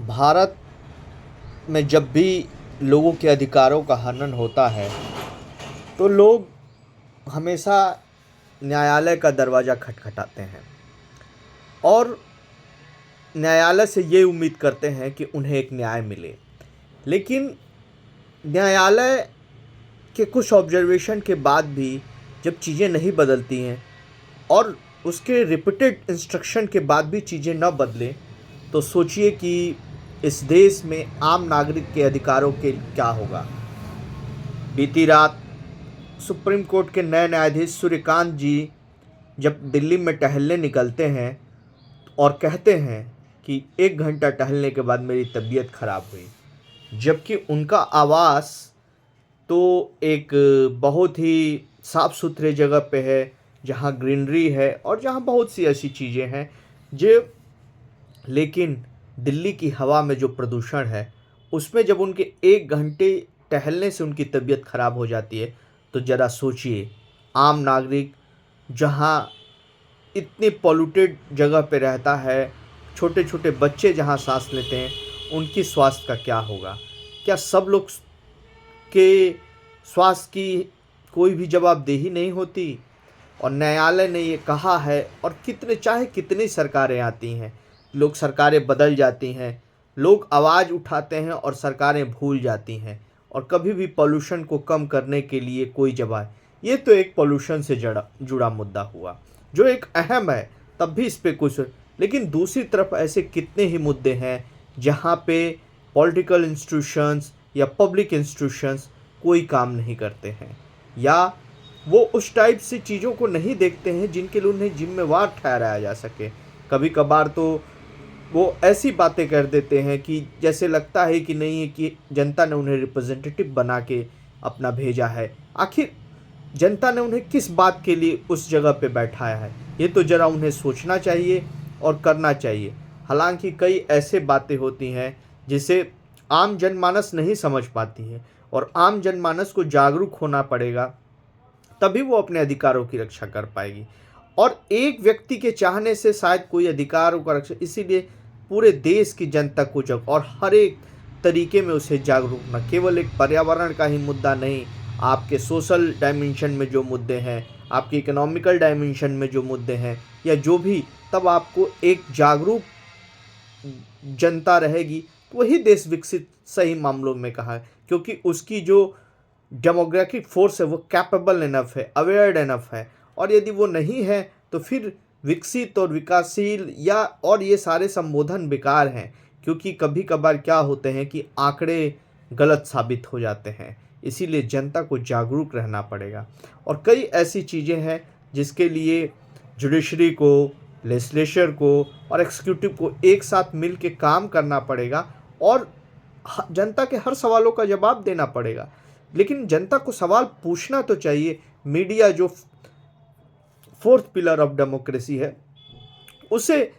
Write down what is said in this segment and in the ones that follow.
भारत में जब भी लोगों के अधिकारों का हनन होता है तो लोग हमेशा न्यायालय का दरवाज़ा खटखटाते हैं और न्यायालय से ये उम्मीद करते हैं कि उन्हें एक न्याय मिले। लेकिन न्यायालय के कुछ ऑब्जर्वेशन के बाद भी जब चीज़ें नहीं बदलती हैं और उसके रिपीटेड इंस्ट्रक्शन के बाद भी चीज़ें न बदलें, तो सोचिए कि इस देश में आम नागरिक के अधिकारों के क्या होगा। बीती रात सुप्रीम कोर्ट के नए न्यायाधीश सूर्यकांत जी जब दिल्ली में टहलने निकलते हैं और कहते हैं कि 1 घंटा टहलने के बाद मेरी तबीयत खराब हुई, जबकि उनका आवास तो एक बहुत ही साफ़ सुथरे जगह पे है, जहाँ ग्रीनरी है और जहाँ बहुत सी ऐसी चीज़ें हैं जो, लेकिन दिल्ली की हवा में जो प्रदूषण है उसमें जब उनके 1 घंटे टहलने से उनकी तबीयत खराब हो जाती है, तो ज़रा सोचिए आम नागरिक जहाँ इतनी पॉल्यूटेड जगह पे रहता है, छोटे छोटे बच्चे जहाँ सांस लेते हैं, उनकी स्वास्थ्य का क्या होगा। क्या सब लोग के स्वास्थ्य की कोई भी जवाबदेही नहीं होती। और न्यायालय ने ये कहा है, और चाहे कितनी सरकारें आती हैं, लोग सरकारें बदल जाती हैं, लोग आवाज़ उठाते हैं और सरकारें भूल जाती हैं, और कभी भी पॉल्यूशन को कम करने के लिए कोई जवाब। ये तो एक पॉल्यूशन से जुड़ा मुद्दा हुआ जो एक अहम है, तब भी इस पे कुछ। लेकिन दूसरी तरफ ऐसे कितने ही मुद्दे हैं जहाँ पे पॉलिटिकल इंस्टीट्यूशंस या पब्लिक इंस्टीट्यूशंस कोई काम नहीं करते हैं, या वो उस टाइप से चीज़ों को नहीं देखते हैं जिनके लिए उन्हें जिम्मेवार ठहराया जा सके। कभी कभार तो वो ऐसी बातें कर देते हैं कि जैसे लगता है कि नहीं है कि जनता ने उन्हें रिप्रेजेंटेटिव बना के अपना भेजा है। आखिर जनता ने उन्हें किस बात के लिए उस जगह पे बैठाया है, ये तो ज़रा उन्हें सोचना चाहिए और करना चाहिए। हालांकि कई ऐसे बातें होती हैं जिसे आम जनमानस नहीं समझ पाती है, और आम जनमानस को जागरूक होना पड़ेगा, तभी वो अपने अधिकारों की रक्षा कर पाएगी। और एक व्यक्ति के चाहने से शायद कोई अधिकारों का रक्षा, इसीलिए पूरे देश की जनता को और हर एक तरीके में उसे जागरूक, न केवल एक पर्यावरण का ही मुद्दा नहीं, आपके सोशल डायमेंशन में जो मुद्दे हैं, आपके इकोनॉमिकल डायमेंशन में जो मुद्दे हैं, या जो भी, तब आपको एक जागरूक जनता रहेगी तो वही देश विकसित सही मामलों में कहा है, क्योंकि उसकी जो डेमोग्राफिक फोर्स है वो कैपेबल इनफ है, अवेयर्ड इनफ है। और यदि वो नहीं है तो फिर विकसित और विकासशील या और ये सारे संबोधन बेकार हैं, क्योंकि कभी कभार क्या होते हैं कि आंकड़े गलत साबित हो जाते हैं। इसीलिए जनता को जागरूक रहना पड़ेगा, और कई ऐसी चीज़ें हैं जिसके लिए जुडिशरी को, लेजिस्लेचर को और एग्जीक्यूटिव को एक साथ मिल के काम करना पड़ेगा, और जनता के हर सवालों का जवाब देना पड़ेगा। लेकिन जनता को सवाल पूछना तो चाहिए। मीडिया जो फोर्थ पिलर ऑफ डेमोक्रेसी है, उसे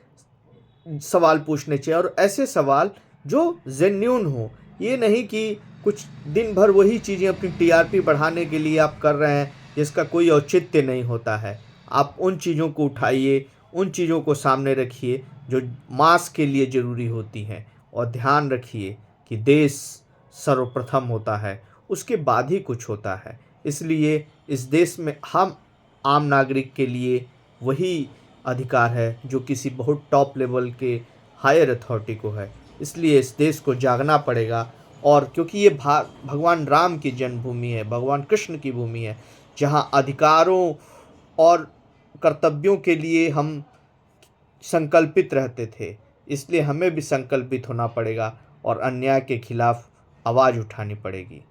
सवाल पूछने चाहिए, और ऐसे सवाल जो जेन्युइन हो। ये नहीं कि कुछ दिन भर वही चीज़ें अपनी टीआरपी बढ़ाने के लिए आप कर रहे हैं जिसका कोई औचित्य नहीं होता है। आप उन चीज़ों को उठाइए, उन चीज़ों को सामने रखिए जो मास के लिए ज़रूरी होती हैं, और ध्यान रखिए कि देश सर्वप्रथम होता है, उसके बाद ही कुछ होता है। इसलिए इस देश में हम आम नागरिक के लिए वही अधिकार है जो किसी बहुत टॉप लेवल के हायर अथॉरिटी को है। इसलिए इस देश को जागना पड़ेगा, और क्योंकि ये भगवान राम की जन्मभूमि है, भगवान कृष्ण की भूमि है, जहाँ अधिकारों और कर्तव्यों के लिए हम संकल्पित रहते थे। इसलिए हमें भी संकल्पित होना पड़ेगा और अन्याय के खिलाफ आवाज़ उठानी पड़ेगी।